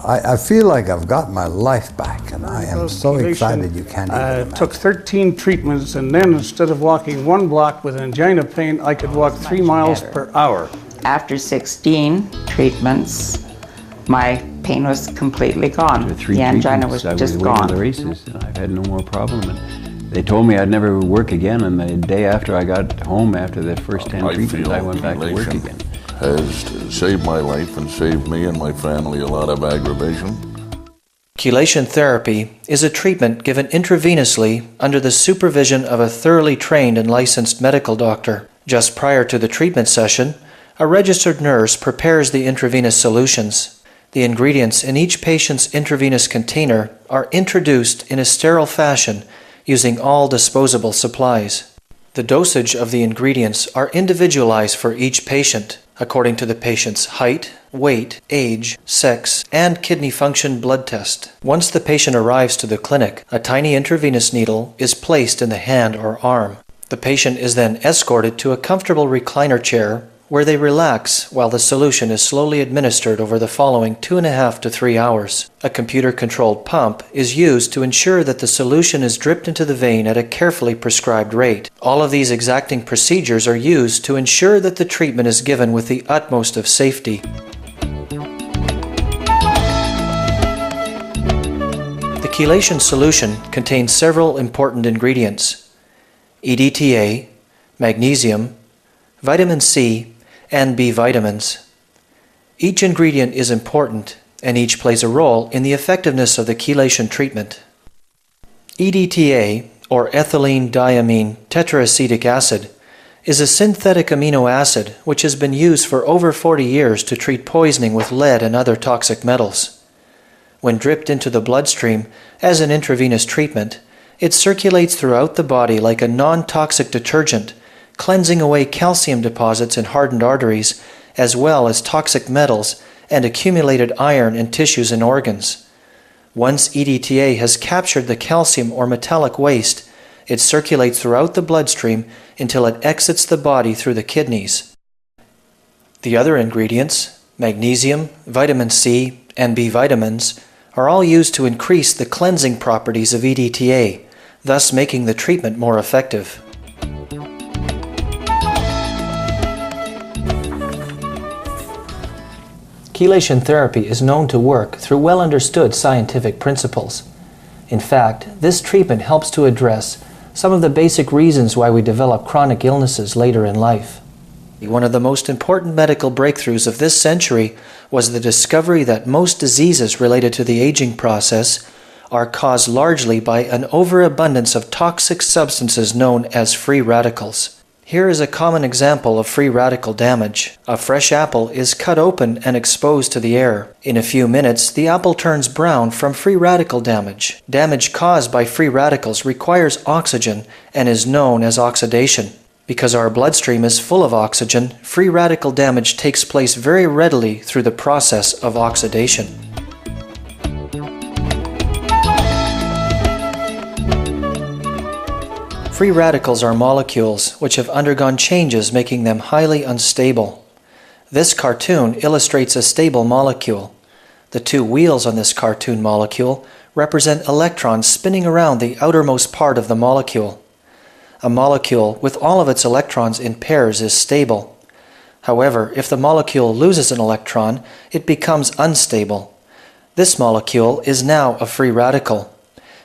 I feel like I've got my life back, and I am so excited you can't even imagine. Took 13 treatments, and then instead of walking 1 block with angina pain, I could walk 3 miles per hour. After 16 treatments, my pain was completely gone. After 3 the angina was treatments, just I was away gone. to the races, and I've had no more problem. And they told me I'd never work again, and the day after I got home after the first 10 treatments, I went back to work again. Has saved my life and saved me and my family a lot of aggravation. Chelation therapy is a treatment given intravenously under the supervision of a thoroughly trained and licensed medical doctor. Just prior to the treatment session, a registered nurse prepares the intravenous solutions. The ingredients in each patient's intravenous container are introduced in a sterile fashion using all disposable supplies. The dosage of the ingredients are individualized for each patient according to the patient's height, weight, age, sex, and kidney function blood test. Once the patient arrives to the clinic, a tiny intravenous needle is placed in the hand or arm. The patient is then escorted to a comfortable recliner chair where they relax while the solution is slowly administered over the following 2.5 to 3 hours. A computer-controlled pump is used to ensure that the solution is dripped into the vein at a carefully prescribed rate. All of these exacting procedures are used to ensure that the treatment is given with the utmost of safety. The chelation solution contains several important ingredients: EDTA, magnesium, vitamin C, and B vitamins. Each ingredient is important, and each plays a role in the effectiveness of the chelation treatment. EDTA, or ethylene diamine tetraacetic acid, is a synthetic amino acid which has been used for over 40 years to treat poisoning with lead and other toxic metals. When dripped into the bloodstream as an intravenous treatment, it circulates throughout the body like a non-toxic detergent, cleansing away calcium deposits in hardened arteries, as well as toxic metals and accumulated iron in tissues and organs. Once EDTA has captured the calcium or metallic waste, it circulates throughout the bloodstream until it exits the body through the kidneys. The other ingredients, magnesium, vitamin C, and B vitamins, are all used to increase the cleansing properties of EDTA, thus making the treatment more effective. Chelation therapy is known to work through well-understood scientific principles. In fact, this treatment helps to address some of the basic reasons why we develop chronic illnesses later in life. One of the most important medical breakthroughs of this century was the discovery that most diseases related to the aging process are caused largely by an overabundance of toxic substances known as free radicals. Here is a common example of free radical damage. A fresh apple is cut open and exposed to the air. In a few minutes, the apple turns brown from free radical damage. Damage caused by free radicals requires oxygen and is known as oxidation. Because our bloodstream is full of oxygen, free radical damage takes place very readily through the process of oxidation. Free radicals are molecules which have undergone changes making them highly unstable. This cartoon illustrates a stable molecule. The 2 wheels on this cartoon molecule represent electrons spinning around the outermost part of the molecule. A molecule with all of its electrons in pairs is stable. However, if the molecule loses an electron, it becomes unstable. This molecule is now a free radical.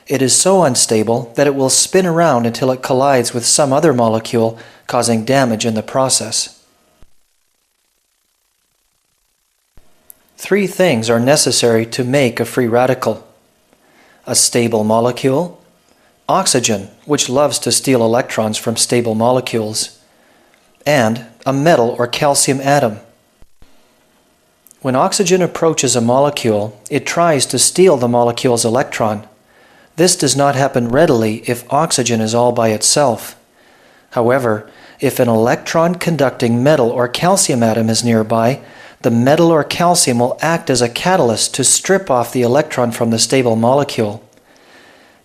It is so unstable that it will spin around until it collides with some other molecule, causing damage in the process. 3 things are necessary to make a free radical: a stable molecule, oxygen, which loves to steal electrons from stable molecules, and a metal or calcium atom. When oxygen approaches a molecule, it tries to steal the molecule's electron. This does not happen readily if oxygen is all by itself. However, if an electron-conducting metal or calcium atom is nearby, the metal or calcium will act as a catalyst to strip off the electron from the stable molecule.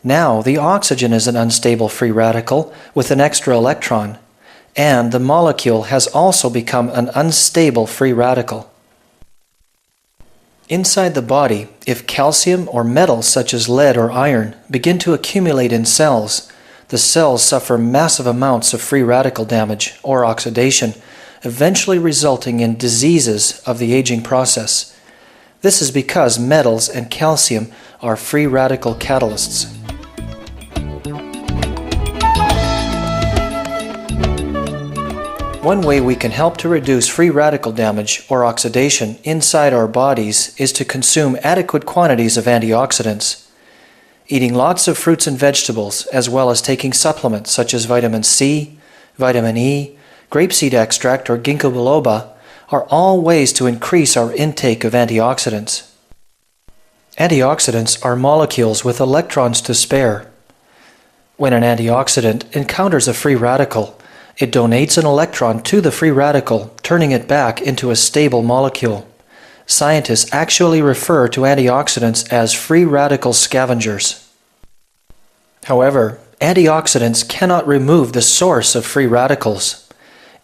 Now, the oxygen is an unstable free radical with an extra electron, and the molecule has also become an unstable free radical. Inside the body, if calcium or metals such as lead or iron begin to accumulate in cells, the cells suffer massive amounts of free radical damage or oxidation, eventually resulting in diseases of the aging process. This is because metals and calcium are free radical catalysts. One way we can help to reduce free radical damage or oxidation inside our bodies is to consume adequate quantities of antioxidants. Eating lots of fruits and vegetables, as well as taking supplements such as vitamin C, vitamin E, grapeseed extract, or ginkgo biloba are all ways to increase our intake of antioxidants. Antioxidants are molecules with electrons to spare. When an antioxidant encounters a free radical, it donates an electron to the free radical, turning it back into a stable molecule. Scientists actually refer to antioxidants as free radical scavengers. However, antioxidants cannot remove the source of free radicals.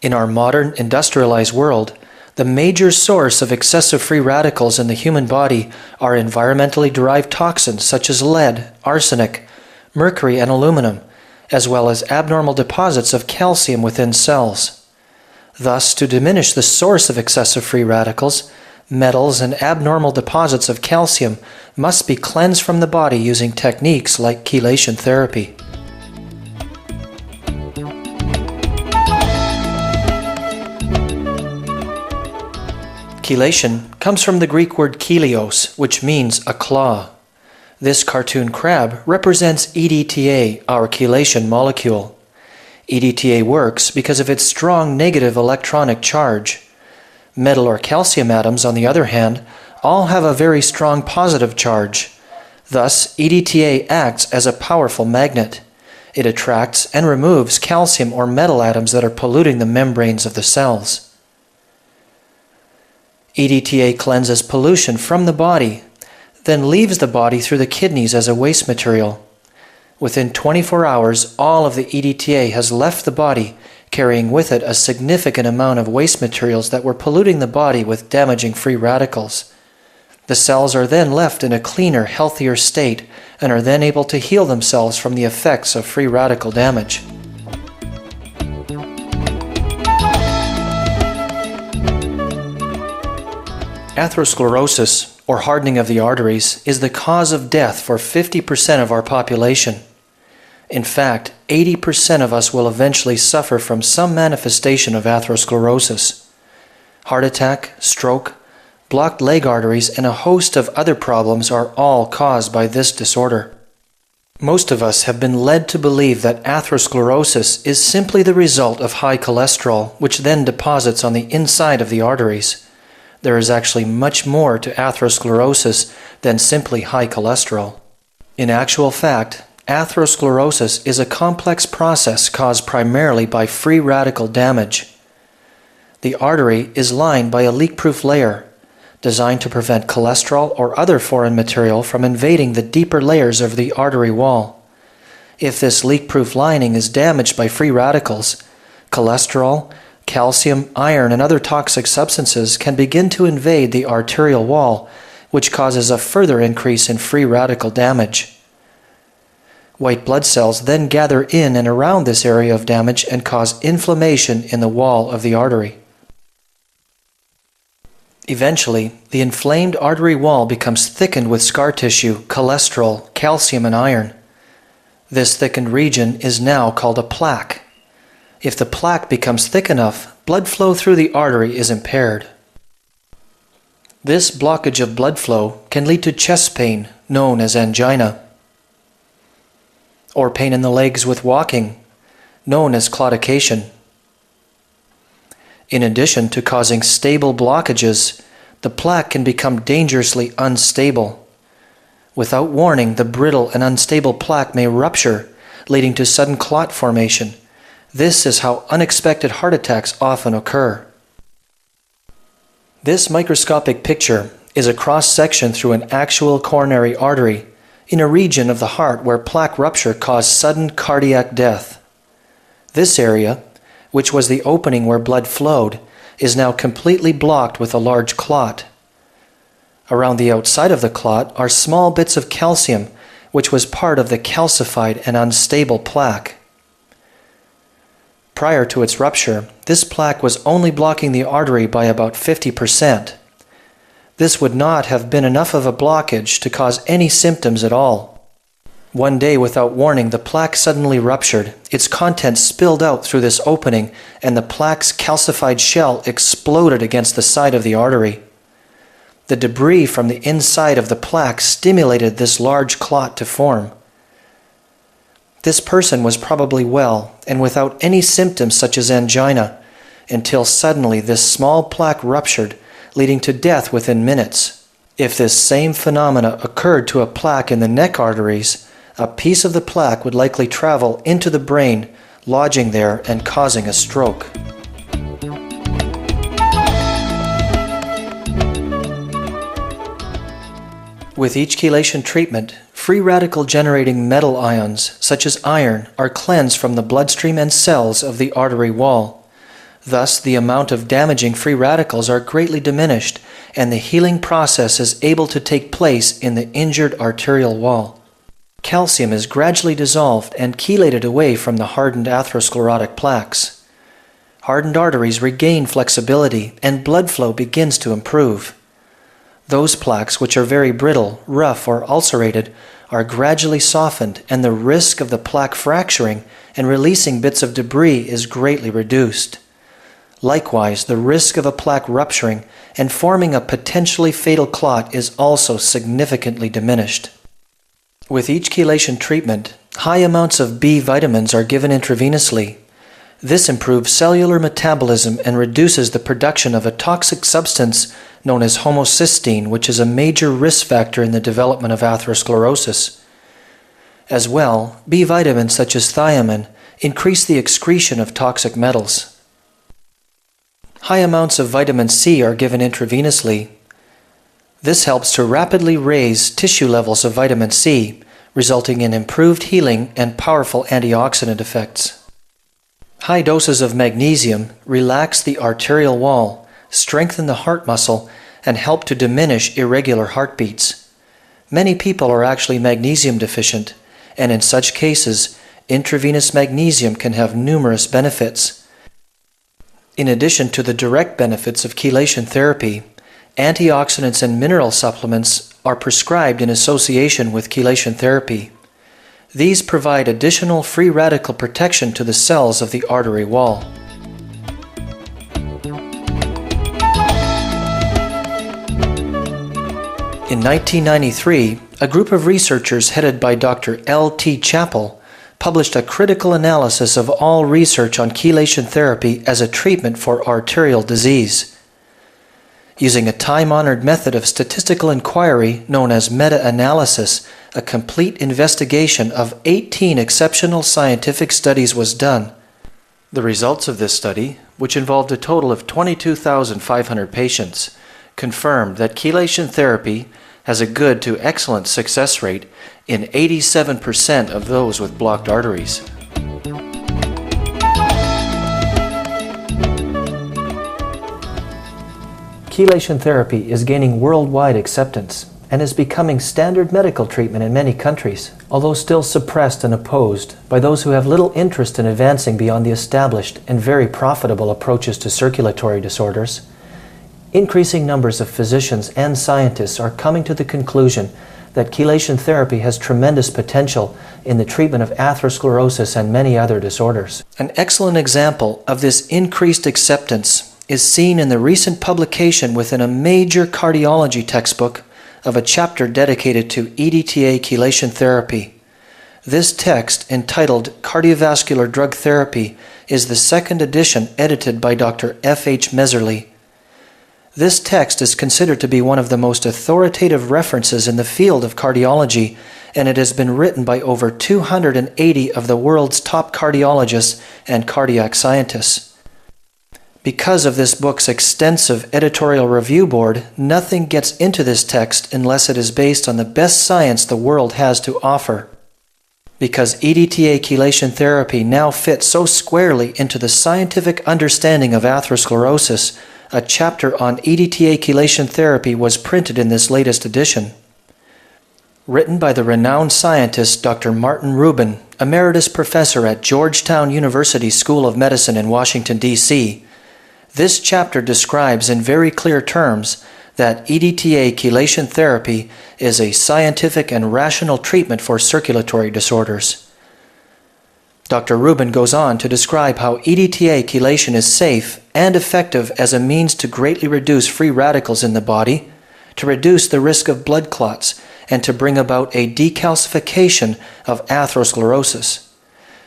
In our modern industrialized world, the major source of excessive free radicals in the human body are environmentally derived toxins such as lead, arsenic, mercury, and aluminum, as well as abnormal deposits of calcium within cells. Thus, to diminish the source of excessive free radicals, metals and abnormal deposits of calcium must be cleansed from the body using techniques like chelation therapy. Chelation comes from the Greek word chelios, which means a claw. This cartoon crab represents EDTA, our chelation molecule. EDTA works because of its strong negative electronic charge. Metal or calcium atoms, on the other hand, all have a very strong positive charge. Thus, EDTA acts as a powerful magnet. It attracts and removes calcium or metal atoms that are polluting the membranes of the cells. EDTA cleanses pollution from the body, then leaves the body through the kidneys as a waste material. Within 24 hours, all of the EDTA has left the body, carrying with it a significant amount of waste materials that were polluting the body with damaging free radicals. The cells are then left in a cleaner, healthier state and are then able to heal themselves from the effects of free radical damage. Atherosclerosis, or hardening of the arteries, is the cause of death for 50% of our population. In fact, 80% of us will eventually suffer from some manifestation of atherosclerosis. Heart attack, stroke, blocked leg arteries, and a host of other problems are all caused by this disorder. Most of us have been led to believe that atherosclerosis is simply the result of high cholesterol, which then deposits on the inside of the arteries. There is actually much more to atherosclerosis than simply high cholesterol. In actual fact, atherosclerosis is a complex process caused primarily by free radical damage. The artery is lined by a leak-proof layer, designed to prevent cholesterol or other foreign material from invading the deeper layers of the artery wall. If this leak-proof lining is damaged by free radicals, cholesterol, calcium, iron, and other toxic substances can begin to invade the arterial wall, which causes a further increase in free radical damage. White blood cells then gather in and around this area of damage and cause inflammation in the wall of the artery. Eventually, the inflamed artery wall becomes thickened with scar tissue, cholesterol, calcium, and iron. This thickened region is now called a plaque. If the plaque becomes thick enough, blood flow through the artery is impaired. This blockage of blood flow can lead to chest pain, known as angina, or pain in the legs with walking, known as claudication. In addition to causing stable blockages, the plaque can become dangerously unstable. Without warning, the brittle and unstable plaque may rupture, leading to sudden clot formation. This is how unexpected heart attacks often occur. This microscopic picture is a cross-section through an actual coronary artery in a region of the heart where plaque rupture caused sudden cardiac death. This area, which was the opening where blood flowed, is now completely blocked with a large clot. Around the outside of the clot are small bits of calcium, which was part of the calcified and unstable plaque. Prior to its rupture, this plaque was only blocking the artery by about 50%. This would not have been enough of a blockage to cause any symptoms at all. One day, without warning, the plaque suddenly ruptured. Its contents spilled out through this opening, and the plaque's calcified shell exploded against the side of the artery. The debris from the inside of the plaque stimulated this large clot to form. This person was probably well and without any symptoms such as angina, until suddenly this small plaque ruptured, leading to death within minutes. If this same phenomena occurred to a plaque in the neck arteries, a piece of the plaque would likely travel into the brain, lodging there and causing a stroke. With each chelation treatment, free radical generating metal ions, such as iron, are cleansed from the bloodstream and cells of the artery wall. Thus, the amount of damaging free radicals are greatly diminished, and the healing process is able to take place in the injured arterial wall. Calcium is gradually dissolved and chelated away from the hardened atherosclerotic plaques. Hardened arteries regain flexibility, and blood flow begins to improve. Those plaques which are very brittle, rough, or ulcerated are gradually softened, and the risk of the plaque fracturing and releasing bits of debris is greatly reduced. Likewise, the risk of a plaque rupturing and forming a potentially fatal clot is also significantly diminished. With each chelation treatment, high amounts of B vitamins are given intravenously. This improves cellular metabolism and reduces the production of a toxic substance known as homocysteine, which is a major risk factor in the development of atherosclerosis. As well, B vitamins such as thiamine increase the excretion of toxic metals. High amounts of vitamin C are given intravenously. This helps to rapidly raise tissue levels of vitamin C, resulting in improved healing and powerful antioxidant effects. High doses of magnesium relax the arterial wall, strengthen the heart muscle, and help to diminish irregular heartbeats. Many people are actually magnesium deficient, and in such cases, intravenous magnesium can have numerous benefits. In addition to the direct benefits of chelation therapy, antioxidants and mineral supplements are prescribed in association with chelation therapy. These provide additional free radical protection to the cells of the artery wall. In 1993, a group of researchers headed by Dr. L.T. Chappell published a critical analysis of all research on chelation therapy as a treatment for arterial disease. Using a time-honored method of statistical inquiry known as meta-analysis, a complete investigation of 18 exceptional scientific studies was done. The results of this study, which involved a total of 22,500 patients, confirmed that chelation therapy has a good to excellent success rate in 87% of those with blocked arteries. Chelation therapy is gaining worldwide acceptance and is becoming standard medical treatment in many countries, although still suppressed and opposed by those who have little interest in advancing beyond the established and very profitable approaches to circulatory disorders. Increasing numbers of physicians and scientists are coming to the conclusion that chelation therapy has tremendous potential in the treatment of atherosclerosis and many other disorders. An excellent example of this increased acceptance is seen in the recent publication within a major cardiology textbook of a chapter dedicated to EDTA Chelation Therapy. This text, entitled Cardiovascular Drug Therapy, is the second edition edited by Dr. F.H. Meserly. This text is considered to be one of the most authoritative references in the field of cardiology, and it has been written by over 280 of the world's top cardiologists and cardiac scientists. Because of this book's extensive editorial review board, nothing gets into this text unless it is based on the best science the world has to offer. Because EDTA Chelation Therapy now fits so squarely into the scientific understanding of atherosclerosis, a chapter on EDTA Chelation Therapy was printed in this latest edition. Written by the renowned scientist Dr. Martin Rubin, Emeritus Professor at Georgetown University School of Medicine in Washington, D.C., this chapter describes in very clear terms that EDTA Chelation Therapy is a scientific and rational treatment for circulatory disorders. Dr. Rubin goes on to describe how EDTA chelation is safe and effective as a means to greatly reduce free radicals in the body, to reduce the risk of blood clots, and to bring about a decalcification of atherosclerosis.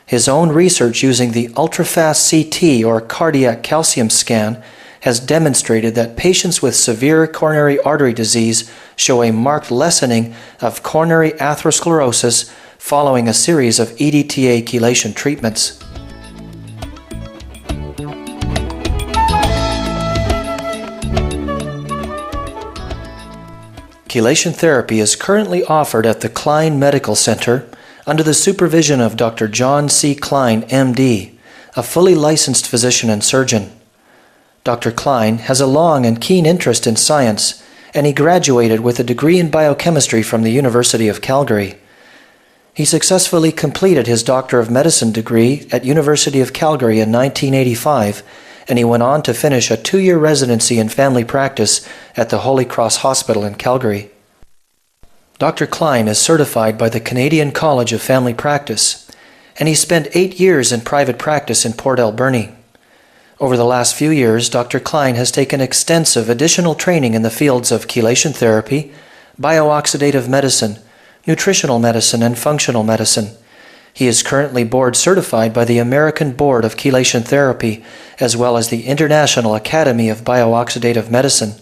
His own research using the ultrafast CT or cardiac calcium scan has demonstrated that patients with severe coronary artery disease show a marked lessening of coronary atherosclerosis following a series of EDTA chelation treatments. Chelation therapy is currently offered at the Klein Medical Center under the supervision of Dr. John C. Klein, MD, a fully licensed physician and surgeon. Dr. Klein has a long and keen interest in science, and he graduated with a degree in biochemistry from the University of Calgary. He successfully completed his Doctor of Medicine degree at University of Calgary in 1985, and he went on to finish a 2-year residency in family practice at the Holy Cross Hospital in Calgary. Dr. Klein is certified by the Canadian College of Family Practice, and he spent 8 years in private practice in Port Alberni. Over the last few years, Dr. Klein has taken extensive additional training in the fields of chelation therapy, biooxidative medicine, nutritional medicine, and functional medicine. He is currently board certified by the American Board of Chelation Therapy, as well as the International Academy of Biooxidative Medicine.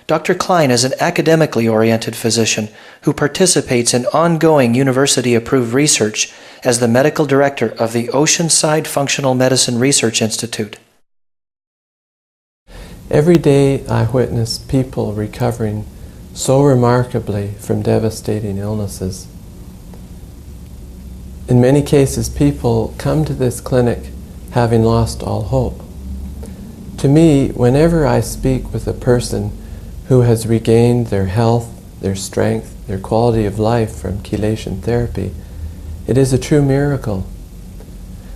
Dr. Klein is an academically oriented physician who participates in ongoing university-approved research as the medical director of the Oceanside Functional Medicine Research Institute. Every day I witness people recovering so remarkably from devastating illnesses. In many cases, people come to this clinic having lost all hope. To me, whenever I speak with a person who has regained their health, their strength, their quality of life from chelation therapy, it is a true miracle.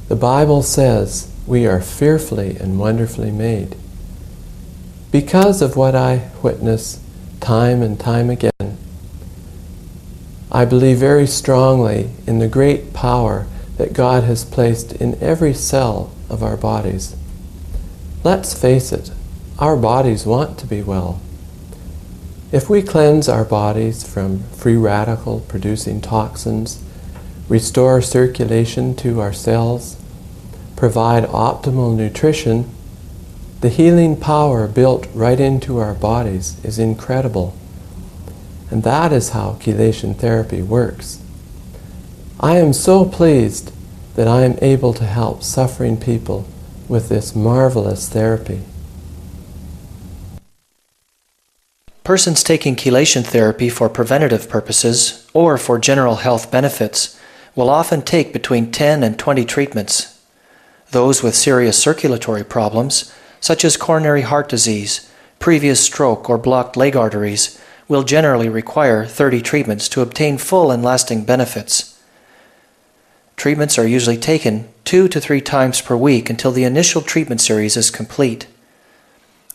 The Bible says we are fearfully and wonderfully made. Because of what I witness time and time again, I believe very strongly in the great power that God has placed in every cell of our bodies. Let's face it, our bodies want to be well. If we cleanse our bodies from free radical producing toxins, restore circulation to our cells, provide optimal nutrition, the healing power built right into our bodies is incredible. And that is how chelation therapy works. I am so pleased that I am able to help suffering people with this marvelous therapy. Persons taking chelation therapy for preventative purposes or for general health benefits will often take between 10 and 20 treatments. Those with serious circulatory problems, such as coronary heart disease, previous stroke, or blocked leg arteries, will generally require 30 treatments to obtain full and lasting benefits. Treatments are usually taken 2 to 3 times per week until the initial treatment series is complete.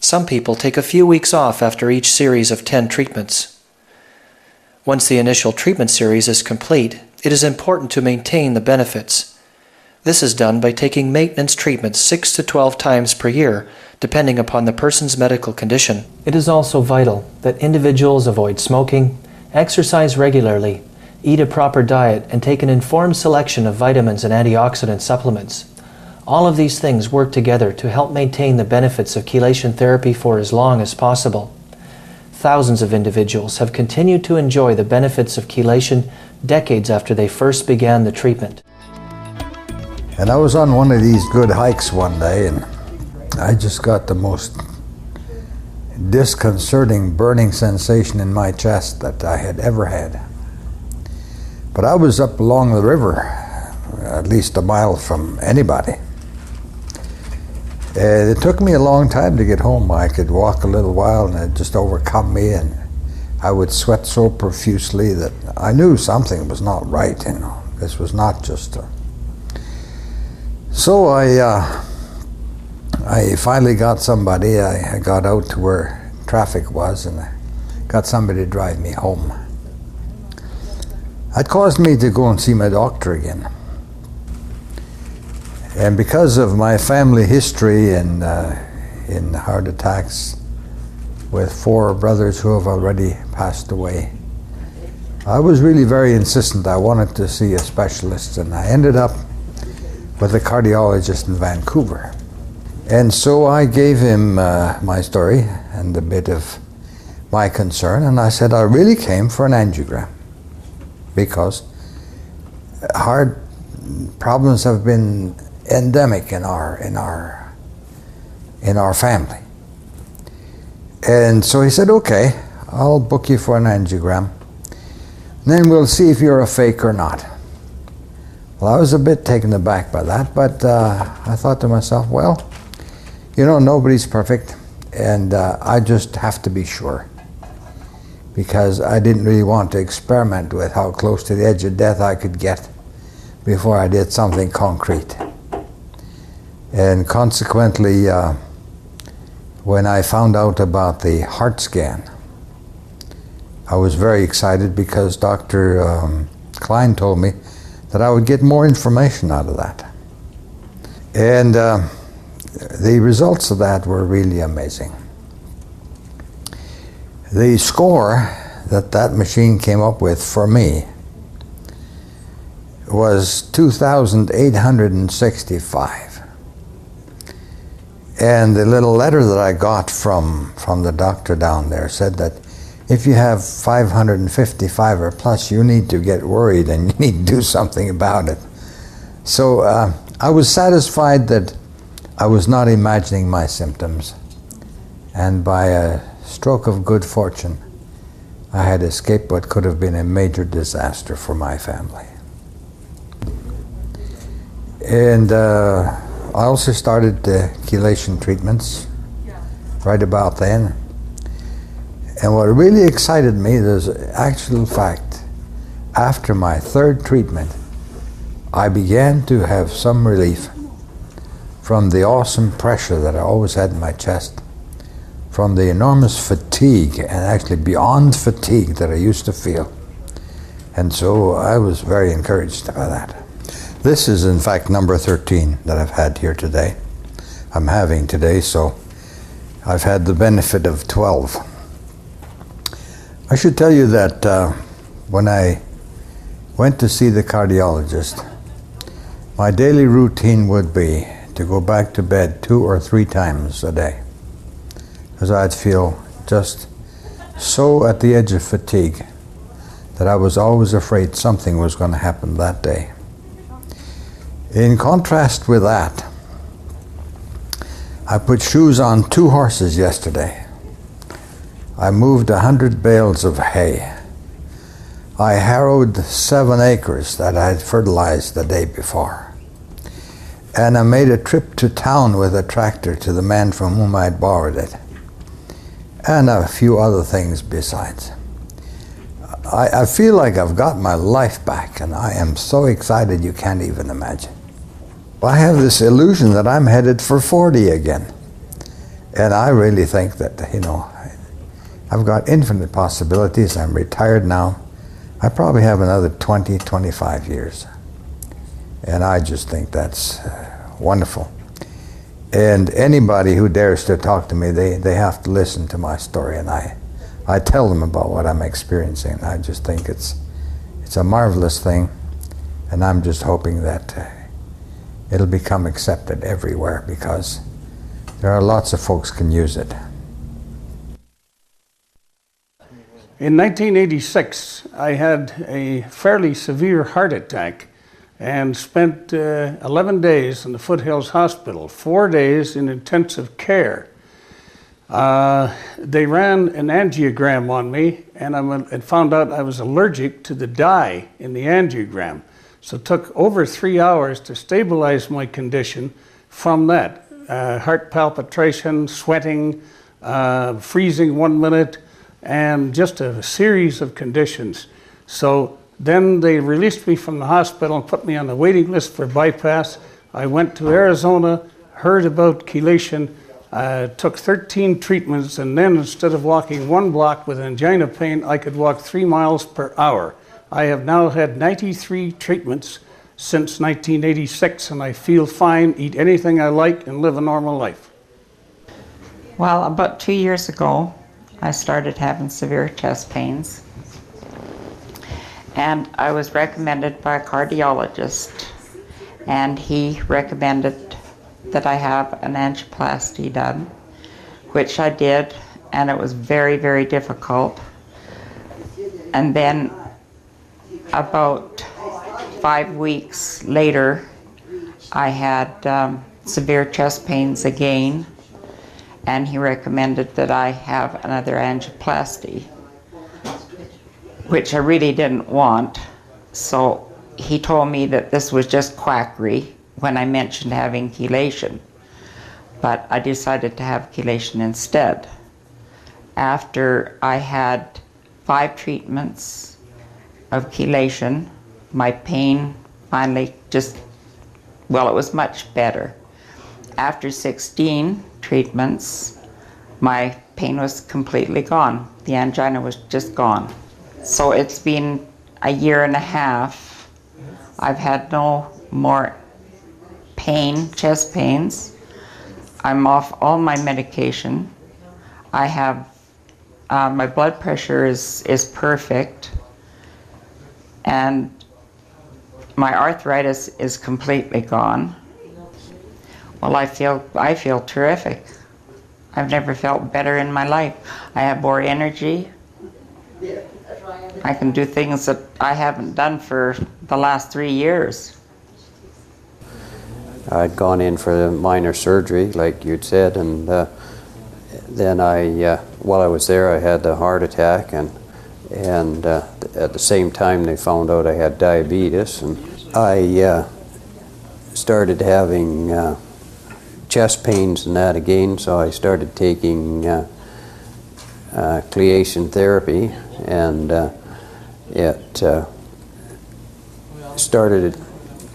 Some people take a few weeks off after each series of 10 treatments. Once the initial treatment series is complete, it is important to maintain the benefits. This is done by taking maintenance treatments 6 to 12 times per year, depending upon the person's medical condition. It is also vital that individuals avoid smoking, exercise regularly, eat a proper diet, and take an informed selection of vitamins and antioxidant supplements. All of these things work together to help maintain the benefits of chelation therapy for as long as possible. Thousands of individuals have continued to enjoy the benefits of chelation decades after they first began the treatment. And I was on one of these good hikes one day, and I just got the most disconcerting burning sensation in my chest that I had ever had. But I was up along the river, at least a mile from anybody. It took me a long time to get home. I could walk a little while and it just overcome me, and I would sweat so profusely that I knew something was not right, you know. This was not just So I finally got somebody. I got out to where traffic was and I got somebody to drive me home. It caused me to go and see my doctor again. And because of my family history in heart attacks, with 4 brothers who have already passed away, I was really very insistent. I wanted to see a specialist, and I ended up with a cardiologist in Vancouver. And so I gave him my story and a bit of my concern, and I said I really came for an angiogram because heart problems have been endemic in our family. And so he said, okay, I'll book you for an angiogram. Then we'll see if you're a fake or not. Well, I was a bit taken aback by that, but I thought to myself, well, you know, nobody's perfect, and I just have to be sure, because I didn't really want to experiment with how close to the edge of death I could get before I did something concrete. And consequently, when I found out about the heart scan, I was very excited because Dr. Klein told me that I would get more information out of that. And the results of that were really amazing. The score that machine came up with for me was 2,865. And the little letter that I got from the doctor down there said that if you have 555 or plus, you need to get worried and you need to do something about it. So I was satisfied that I was not imagining my symptoms. And by a stroke of good fortune, I had escaped what could have been a major disaster for my family. And I also started the chelation treatments right about then. And what really excited me is the actual fact, after my 3rd treatment, I began to have some relief from the awesome pressure that I always had in my chest, from the enormous fatigue, and actually beyond fatigue that I used to feel. And so I was very encouraged by that. This is in fact number 13 that I've had here today. I'm having today, so I've had the benefit of 12. I should tell you that when I went to see the cardiologist, my daily routine would be to go back to bed 2 or 3 times a day, because I'd feel just so at the edge of fatigue that I was always afraid something was going to happen that day. In contrast with that, I put shoes on 2 horses yesterday. I moved 100 bales of hay. I harrowed 7 acres that I had fertilized the day before. And I made a trip to town with a tractor to the man from whom I had borrowed it. And a few other things besides. I feel like I've got my life back, and I am so excited you can't even imagine. I have this illusion that I'm headed for 40 again. And I really think that, you know, I've got infinite possibilities. I'm retired now. I probably have another 20, 25 years. And I just think that's wonderful. And anybody who dares to talk to me, they have to listen to my story. And I tell them about what I'm experiencing. I just think it's a marvelous thing. And I'm just hoping that it'll become accepted everywhere, because there are lots of folks can use it. In 1986, I had a fairly severe heart attack and spent 11 days in the Foothills Hospital, 4 days in intensive care. They ran an angiogram on me, and found out I was allergic to the dye in the angiogram. So it took over 3 hours to stabilize my condition from that. heart palpitation, sweating, freezing 1 minute, and just a series of conditions. So then they released me from the hospital and put me on the waiting list for bypass. I went to Arizona, heard about chelation, took 13 treatments, and then instead of walking 1 block with angina pain, I could walk 3 miles per hour. I have now had 93 treatments since 1986, and I feel fine, eat anything I like, and live a normal life. Well, about 2 years ago, I started having severe chest pains. And I was recommended by a cardiologist, and he recommended that I have an angioplasty done, which I did, and it was very, very difficult. And then about 5 weeks later, I had severe chest pains again, and he recommended that I have another angioplasty, which I really didn't want. So he told me that this was just quackery when I mentioned having chelation. But I decided to have chelation instead. After I had 5 treatments of chelation, my pain finally it was much better. After 16 treatments, my pain was completely gone. The angina was just gone. So it's been a year and a half. I've had no more pain, chest pains. I'm off all my medication. I have, my blood pressure is perfect. And my arthritis is completely gone. Well, I feel terrific. I've never felt better in my life. I have more energy. I can do things that I haven't done for the last 3 years. I'd gone in for the minor surgery, like you'd said, and then while I was there, I had a heart attack, and at the same time, they found out I had diabetes, and I started having chest pains and that again, so I started taking Chelation Therapy, and it started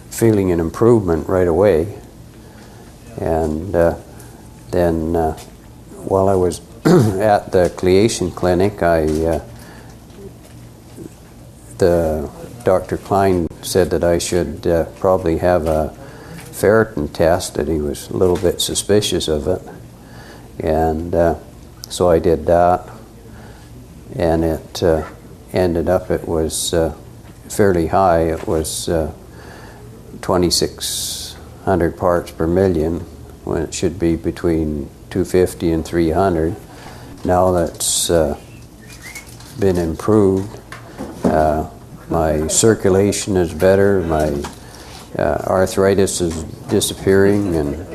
feeling an improvement right away. And then while I was at the Chelation clinic, the Dr. Klein said that I should probably have a ferritin test, that he was a little bit suspicious of it. And so I did that, and it ended up, it was fairly high. It was 2,600 parts per million, when it should be between 250 and 300. Now that's been improved. My circulation is better, my arthritis is disappearing, and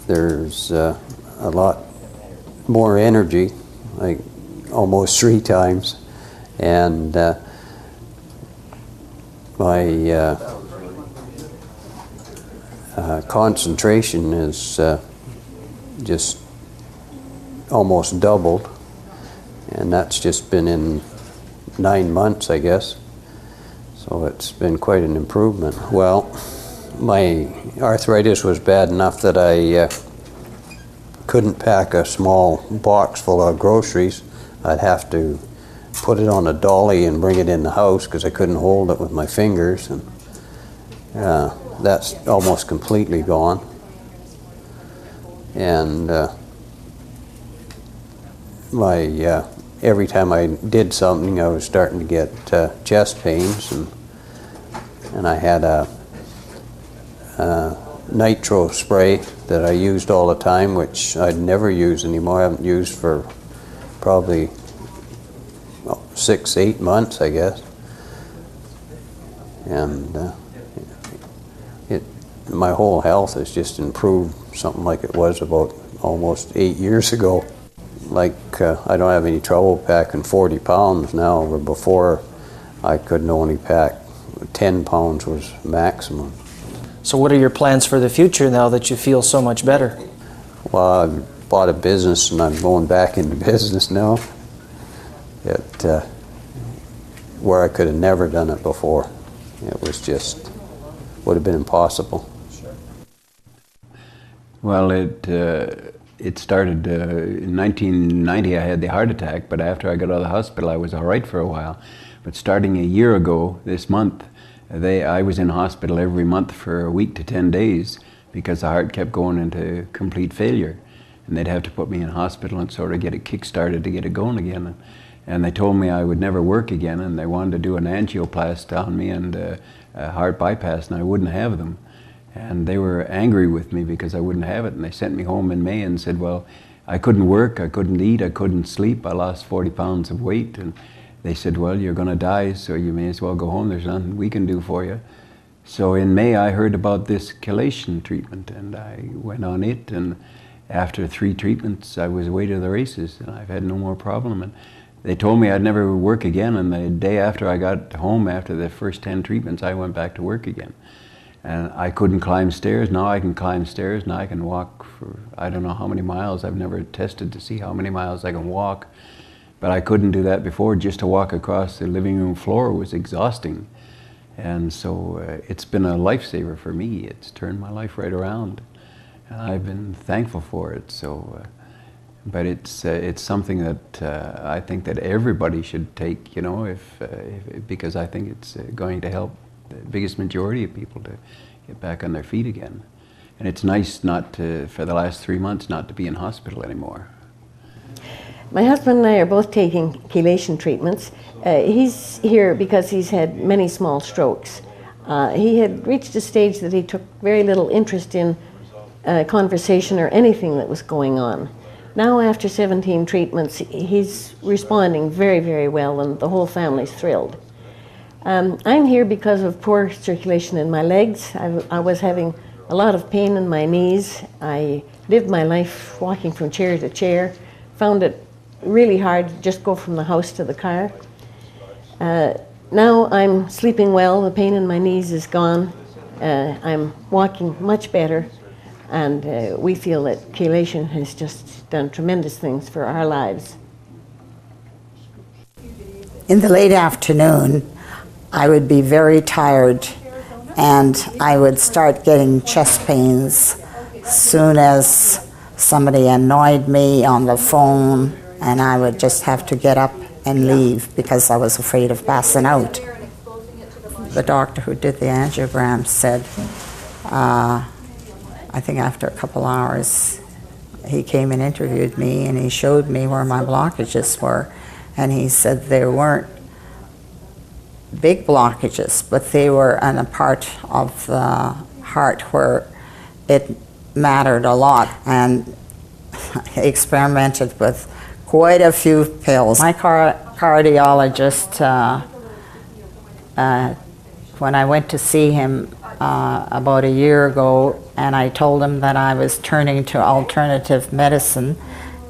there's a lot more energy, like almost 3 times, and my concentration is just almost doubled, and that's just been in 9 months, I guess. So it's been quite an improvement. Well, my arthritis was bad enough that I couldn't pack a small box full of groceries. I'd have to put it on a dolly and bring it in the house because I couldn't hold it with my fingers, and that's almost completely gone. And every time I did something, I was starting to get chest pains, and I had a nitro spray that I used all the time, which I'd never use anymore. I haven't used for probably 6-8 months, I guess. And my whole health has just improved, something like it was about almost 8 years ago. Like I don't have any trouble packing 40 pounds now, where before I couldn't only pack 10 pounds was maximum. So what are your plans for the future now that you feel so much better? Well, I bought a business and I'm going back into business now. Where I could have never done it before. It was just, would have been impossible. Well, it started in 1990. I had the heart attack, but after I got out of the hospital, I was all right for a while. But starting a year ago, this month, I was in hospital every month for a week to 10 days because the heart kept going into complete failure. And they'd have to put me in hospital and sort of get it kick-started to get it going again. And they told me I would never work again, and they wanted to do an angioplasty on me and a heart bypass, and I wouldn't have them. And they were angry with me because I wouldn't have it, and they sent me home in May and said, well, I couldn't work, I couldn't eat, I couldn't sleep, I lost 40 pounds of weight, and they said, well, you're going to die, so you may as well go home, there's nothing we can do for you. So in May I heard about this chelation treatment, and I went on it, and after 3 treatments I was away to the races, and I've had no more problem. And they told me I'd never work again, and the day after I got home, after the first 10 treatments, I went back to work again. And I couldn't climb stairs. Now I can climb stairs. Now I can walk for I don't know how many miles. I've never tested to see how many miles I can walk. But I couldn't do that before. Just to walk across the living room floor was exhausting. And so it's been a lifesaver for me. It's turned my life right around. And I've been thankful for it. So, but it's something that I think that everybody should take, you know, because I think it's going to help the biggest majority of people to get back on their feet again. And it's nice not to, for the last 3 months, not to be in hospital anymore. My husband and I are both taking chelation treatments. He's here because he's had many small strokes. He had reached a stage that he took very little interest in conversation or anything that was going on. Now after 17 treatments, he's responding very, very well, and the whole family's thrilled. I'm here because of poor circulation in my legs. I was having a lot of pain in my knees. I lived my life walking from chair to chair, found it really hard to just go from the house to the car. Now I'm sleeping well, the pain in my knees is gone. I'm walking much better, and we feel that chelation has just done tremendous things for our lives. In the late afternoon, I would be very tired, and I would start getting chest pains as soon as somebody annoyed me on the phone, and I would just have to get up and leave because I was afraid of passing out. The doctor who did the angiogram said, I think after a couple hours, he came and interviewed me, and he showed me where my blockages were, and he said there weren't big blockages, but they were on a part of the heart where it mattered a lot, and he experimented with quite a few pills. My cardiologist, when I went to see him about a year ago, and I told him that I was turning to alternative medicine,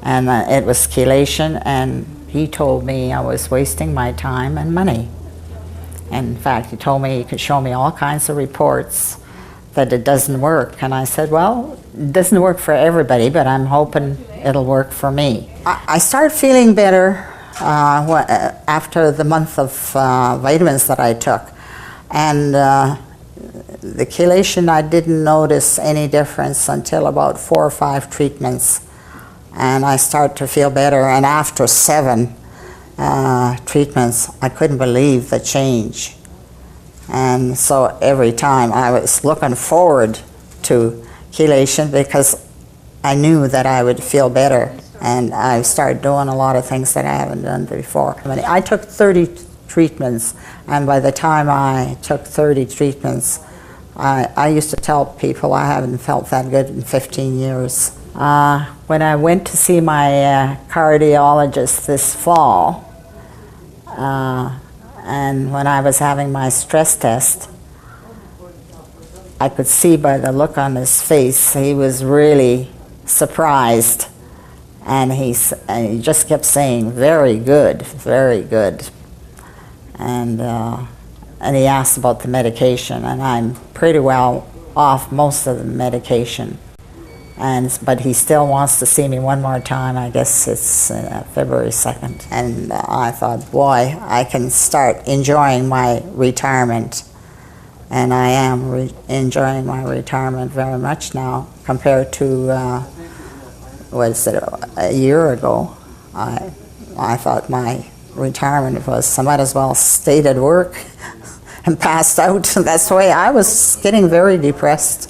and it was chelation, and he told me I was wasting my time and money. In fact, he told me he could show me all kinds of reports that it doesn't work. And I said, well, it doesn't work for everybody, but I'm hoping it'll work for me. I started feeling better after the month of vitamins that I took. And the chelation, I didn't notice any difference until about 4 or 5 treatments. And I started to feel better. And after 7 treatments, I couldn't believe the change. And so every time I was looking forward to chelation because I knew that I would feel better, and I started doing a lot of things that I haven't done before. I took 30 treatments, and by the time I took 30 treatments, I used to tell people I haven't felt that good in 15 years. When I went to see my cardiologist this fall, and when I was having my stress test, I could see by the look on his face he was really surprised, and he just kept saying, very good, very good. And he asked about the medication, and I'm pretty well off most of the medication. But he still wants to see me one more time. I guess it's February 2nd. And I thought, boy, I can start enjoying my retirement. And I am enjoying my retirement very much now compared to, a year ago. I thought my retirement was, I might as well stayed at work and passed out. That's the way I was getting very depressed.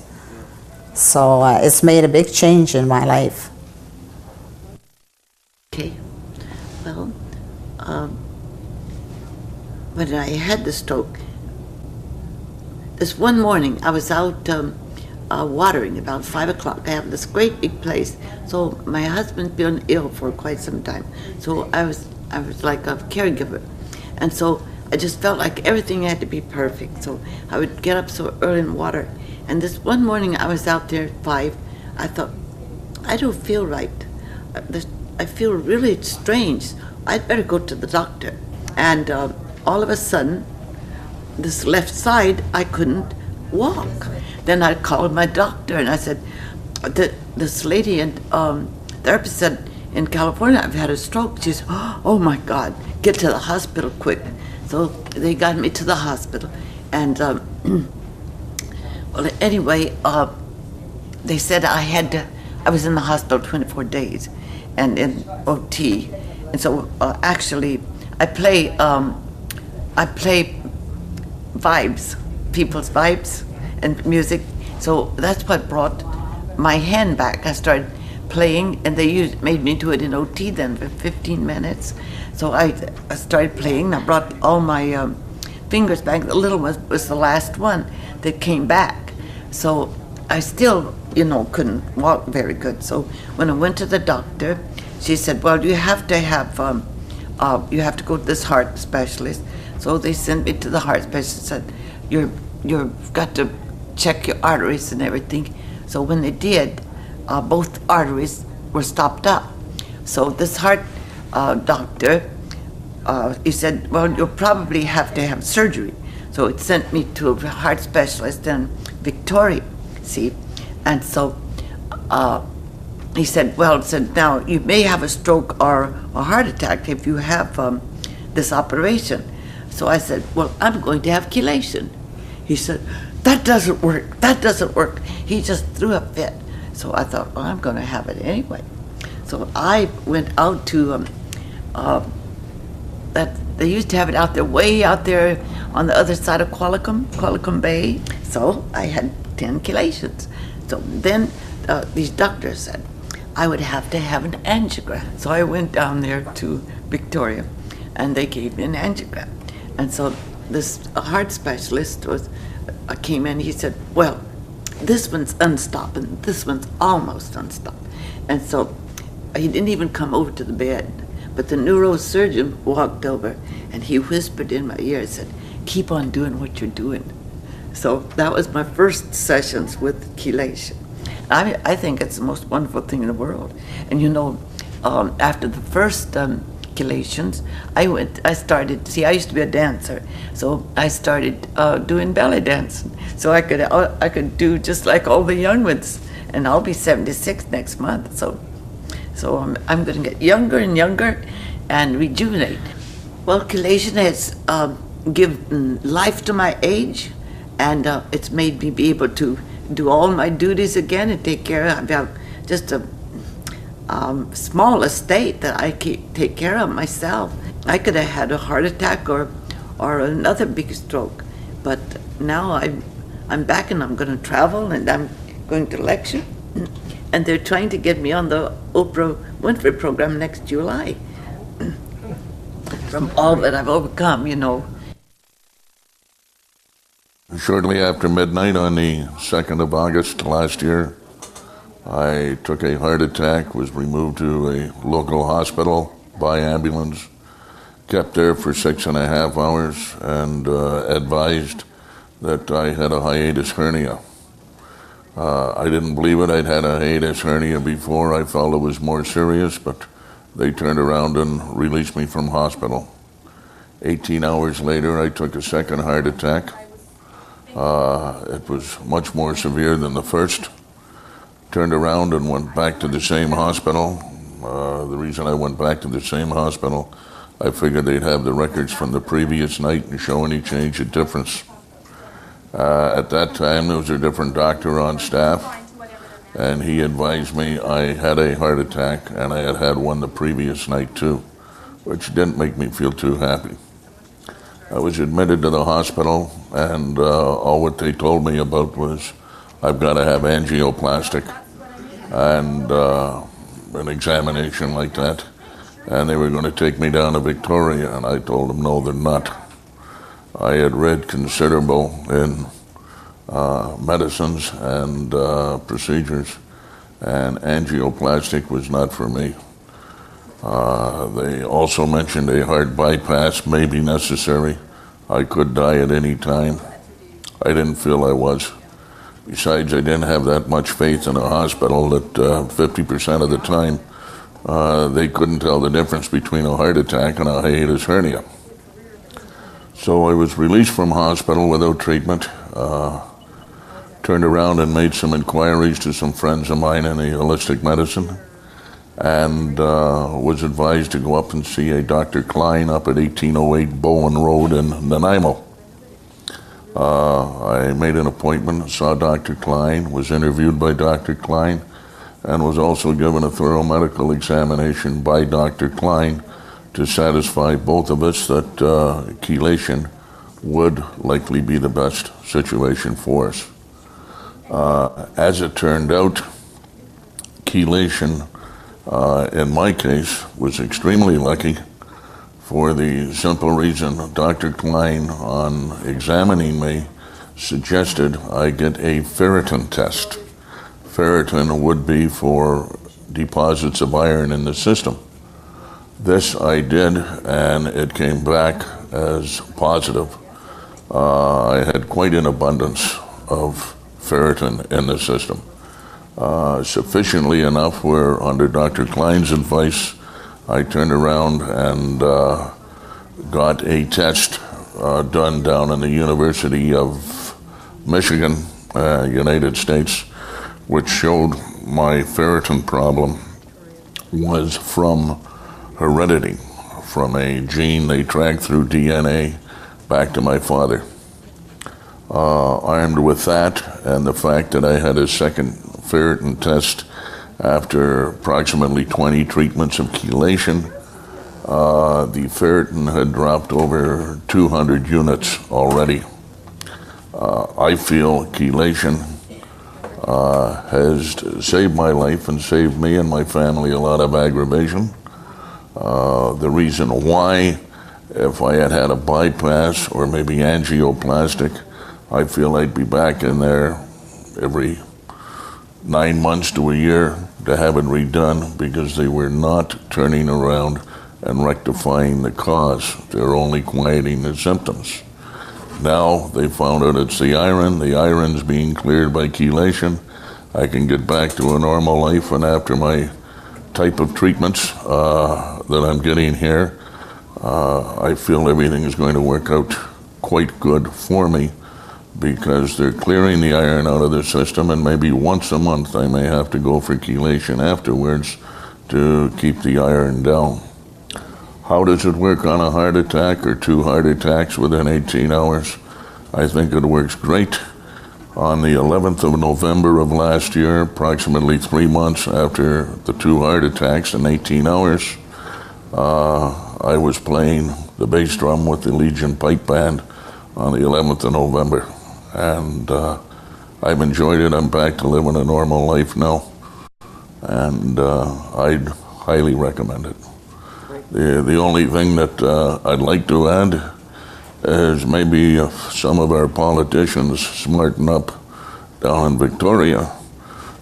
So it's made a big change in my life. Okay, well, when I had the stroke, this one morning I was out watering about 5 o'clock. I have this great big place. So my husband's been ill for quite some time. So I was like a caregiver. And so I just felt like everything had to be perfect. So I would get up so early and water. And this one morning I was out there at 5. I thought, I don't feel right. I feel really strange. I'd better go to the doctor. And all of a sudden, this left side, I couldn't walk. Then I called my doctor and I said, this lady and therapist said, in California, I've had a stroke. She said, oh my God, get to the hospital quick. So they got me to the hospital. And well, anyway, they said I was in the hospital 24 days and in OT. And so actually, I play vibes, people's vibes and music. So that's what brought my hand back. I started playing, and they made me do it in OT then for 15 minutes. So I started playing. I brought all my fingers back. The little one was the last one that came back. So I still, couldn't walk very good. So when I went to the doctor, she said, well, you have to go to this heart specialist. So they sent me to the heart specialist and said, you've got to check your arteries and everything. So when they did, both arteries were stopped up. So this heart doctor, he said, well, you'll probably have to have surgery. So it sent me to a heart specialist in Victoria, see? And so he said, now you may have a stroke or a heart attack if you have this operation. So I said, well, I'm going to have chelation. He said, that doesn't work. He just threw a fit. So I thought, well, I'm going to have it anyway. So I went out to they used to have it out there, way out there on the other side of Qualicum Bay. So I had 10 chelations. So then these doctors said I would have to have an angiogram. So I went down there to Victoria, and they gave me an angiogram. And so this heart specialist came in. He said, well, this one's unstopped, and this one's almost unstopped. And so he didn't even come over to the bed. But the neurosurgeon walked over, and he whispered in my ear and said, keep on doing what you're doing. So that was my first sessions with chelation. I think it's the most wonderful thing in the world. And after the first chelations, I used to be a dancer, so I started doing belly dancing. So I could do just like all the young ones, and I'll be 76 next month. So I'm going to get younger and younger and rejuvenate. Well, chelation has given life to my age, and it's made me be able to do all my duties again and take care of. I have just a small estate that I take care of myself. I could have had a heart attack or another big stroke, but now I'm back and I'm going to travel and I'm going to lecture. And they're trying to get me on the Oprah Winfrey program next July. From all that I've overcome, Shortly after midnight on the 2nd of August last year, I took a heart attack, was removed to a local hospital by ambulance, kept there for 6.5 hours, and advised that I had a hiatus hernia. I didn't believe it. I'd had a hiatus hernia before. I felt it was more serious, but they turned around and released me from hospital. 18 hours later, I took a second heart attack. It was much more severe than the first. Turned around and went back to the same hospital. The reason I went back to the same hospital, I figured they'd have the records from the previous night and show any change or difference. At that time, there was a different doctor on staff, and he advised me I had a heart attack, and I had had one the previous night too, which didn't make me feel too happy. I was admitted to the hospital, and all what they told me about was I've got to have angioplastic and an examination like that, and they were going to take me down to Victoria, and I told them no, they're not. I had read considerable in medicines and procedures, and angioplastic was not for me. They also mentioned a heart bypass may be necessary. I could die at any time. I didn't feel I was. Besides, I didn't have that much faith in a hospital that 50% of the time they couldn't tell the difference between a heart attack and a hiatus hernia. So I was released from hospital without treatment, turned around and made some inquiries to some friends of mine in the holistic medicine, and was advised to go up and see a Dr. Klein up at 1808 Bowen Road in Nanaimo. I made an appointment, saw Dr. Klein, was interviewed by Dr. Klein, and was also given a thorough medical examination by Dr. Klein to satisfy both of us that chelation would likely be the best situation for us. As it turned out, chelation, in my case, was extremely lucky for the simple reason Dr. Klein, on examining me, suggested I get a ferritin test. Ferritin would be for deposits of iron in the system. This I did, and it came back as positive. I had quite an abundance of ferritin in the system. Sufficiently enough where, under Dr. Klein's advice, I turned around and got a test done down in the University of Michigan, United States, which showed my ferritin problem was from heredity, from a gene they tracked through DNA back to my father. Armed with that and the fact that I had a second ferritin test after approximately 20 treatments of chelation, the ferritin had dropped over 200 units already. I feel chelation has saved my life and saved me and my family a lot of aggravation. The reason why, if I had had a bypass or maybe angioplastic, I feel I'd be back in there every 9 months to a year to have it redone, because they were not turning around and rectifying the cause. They're only quieting the symptoms. Now they found out it's the iron's being cleared by chelation. I can get back to a normal life, and after my type of treatments that I'm getting here, I feel everything is going to work out quite good for me, because they're clearing the iron out of the system, and maybe once a month I may have to go for chelation afterwards to keep the iron down. How does it work on a heart attack or 2 heart attacks within 18 hours? I think it works great. On the 11th of November of last year, approximately 3 months after the 2 heart attacks in 18 hours, I was playing the bass drum with the Legion Pipe Band on the 11th of November. And I've enjoyed it. I'm back to living a normal life now, and I'd highly recommend it. The only thing that I'd like to add is maybe if some of our politicians smarten up down in Victoria,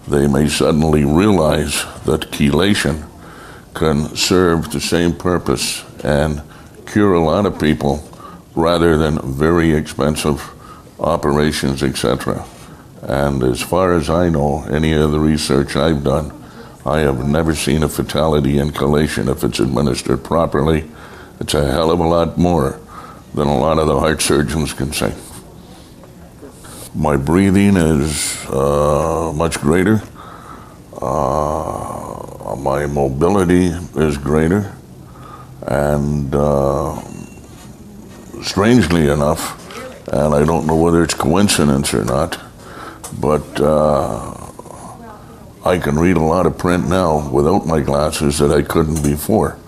they may suddenly realize that chelation can serve the same purpose and cure a lot of people rather than very expensive operations, etc. And as far as I know, any of the research I've done, I have never seen a fatality in chelation if it's administered properly. It's a hell of a lot more than a lot of the heart surgeons can say. My breathing is much greater. My mobility is greater. And strangely enough, and I don't know whether it's coincidence or not, but I can read a lot of print now without my glasses that I couldn't before.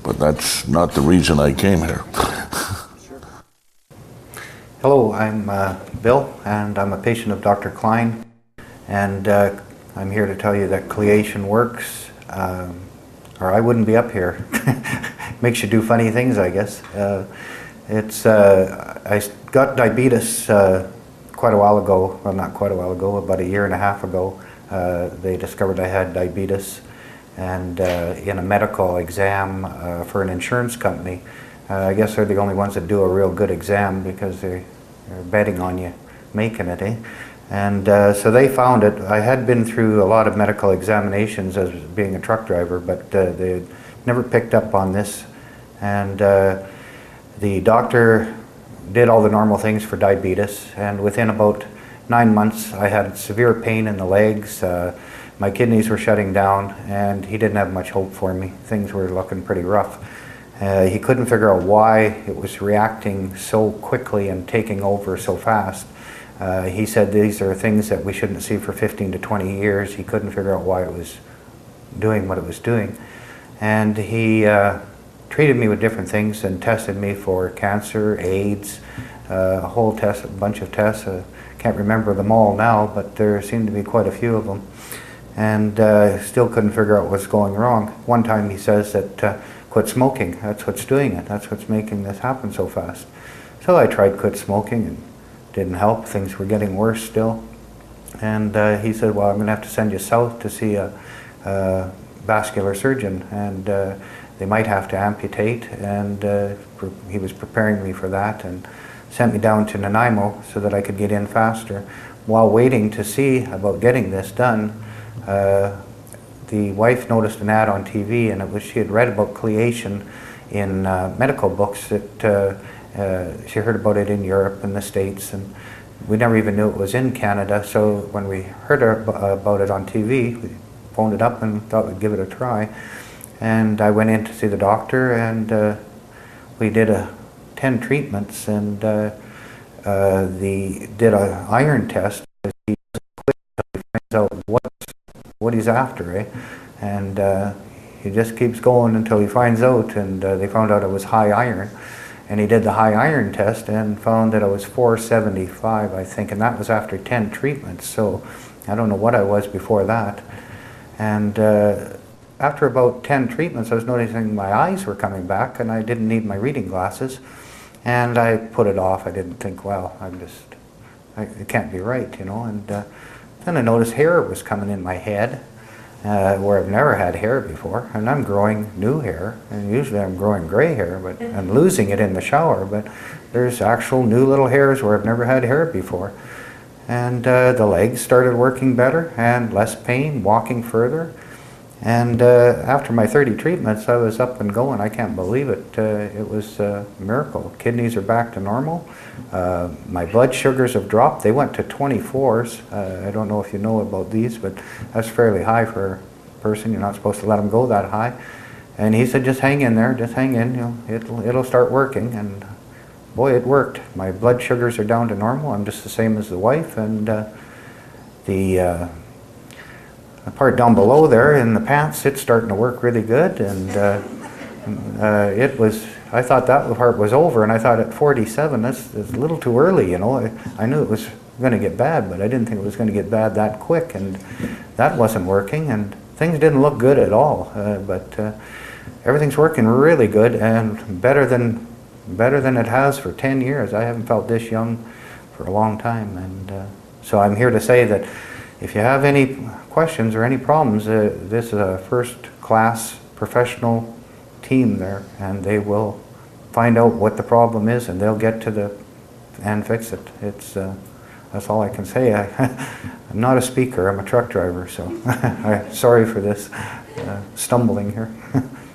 But that's not the reason I came here. Hello, I'm Bill, and I'm a patient of Dr. Klein, and I'm here to tell you that 킬레이션 works, or I wouldn't be up here. Makes you do funny things, I guess. I got diabetes quite a while ago, well, not quite a while ago, about a year and a half ago. They discovered I had diabetes, and in a medical exam for an insurance company, I guess they're the only ones that do a real good exam because they're betting on you making it, eh? And so they found it. I had been through a lot of medical examinations as being a truck driver, but they never picked up on this. And the doctor did all the normal things for diabetes, and within about 9 months I had severe pain in the legs. My kidneys were shutting down, and he didn't have much hope for me. Things were looking pretty rough. He couldn't figure out why it was reacting so quickly and taking over so fast. He said these are things that we shouldn't see for 15 to 20 years. He couldn't figure out why it was doing what it was doing. And he treated me with different things and tested me for cancer, AIDS, a bunch of tests. Can't remember them all now, but there seemed to be quite a few of them. And still couldn't figure out what's going wrong. One time he says that quit smoking, that's what's doing it, that's what's making this happen so fast. So I tried quit smoking and didn't help, things were getting worse still. And he said, well, I'm going to have to send you south to see a vascular surgeon, and they might have to amputate, and he was preparing me for that and sent me down to Nanaimo so that I could get in faster. While waiting to see about getting this done, the wife noticed an ad on TV, and she had read about 킬레이션 in medical books. She heard about it in Europe and the States, and we never even knew it was in Canada. So when we heard about it on TV, we phoned it up and thought we'd give it a try. And I went in to see the doctor, and we did 10 treatments, and did an iron test. He finds out what he's after, eh? And he just keeps going until he finds out, and they found out it was high iron. And he did the high iron test and found that I was 475, I think, and that was after 10 treatments. So I don't know what I was before that. And after about 10 treatments, I was noticing my eyes were coming back, and I didn't need my reading glasses. And I put it off. I didn't think, well, it can't be right, you know. And then I noticed hair was coming in my head, where I've never had hair before. And I'm growing new hair. And usually I'm growing gray hair, but I'm losing it in the shower. But there's actual new little hairs where I've never had hair before. And the legs started working better and less pain, walking further. And after my 30 treatments, I was up and going. I can't believe it. It was a miracle. Kidneys are back to normal. My blood sugars have dropped. They went to 24s. I don't know if you know about these, but that's fairly high for a person. You're not supposed to let them go that high. And he said, just hang in there, just hang in. You know, it'll start working. And boy, it worked. My blood sugars are down to normal. I'm just the same as the wife. And the part down below there in the pants, it's starting to work really good. And I thought that part was over, and I thought at 47, that's a little too early, you know. I knew it was going to get bad, but I didn't think it was going to get bad that quick, and that wasn't working, and things didn't look good at all. But everything's working really good, and better than it has for 10 years. I haven't felt this young for a long time, and so I'm here to say that if you have any questions or any problems, this is a first-class professional team there, and they will find out what the problem is, and they'll get to and fix it. That's all I can say. I'm not a speaker. I'm a truck driver, so sorry for this stumbling here.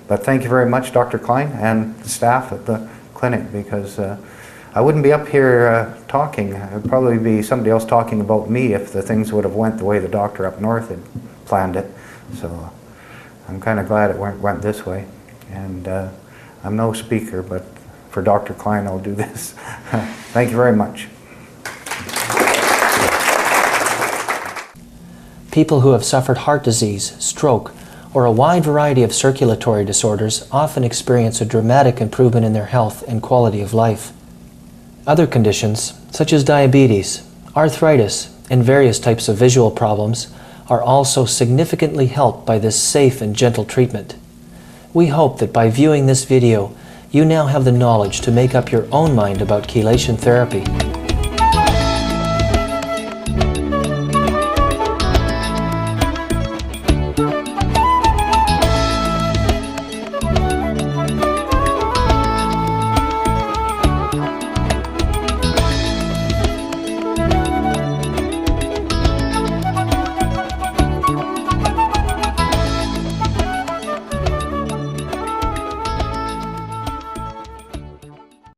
But thank you very much, Dr. Klein, and the staff at the clinic, because I wouldn't be up here talking. It would probably be somebody else talking about me if the things would have went the way the doctor up north had planned it. So I'm kind of glad it went this way. And I'm no speaker, but for Dr. Klein I'll do this. Thank you very much. People who have suffered heart disease, stroke, or a wide variety of circulatory disorders often experience a dramatic improvement in their health and quality of life. Other conditions, such as diabetes, arthritis, and various types of visual problems, are also significantly helped by this safe and gentle treatment. We hope that by viewing this video, you now have the knowledge to make up your own mind about chelation therapy.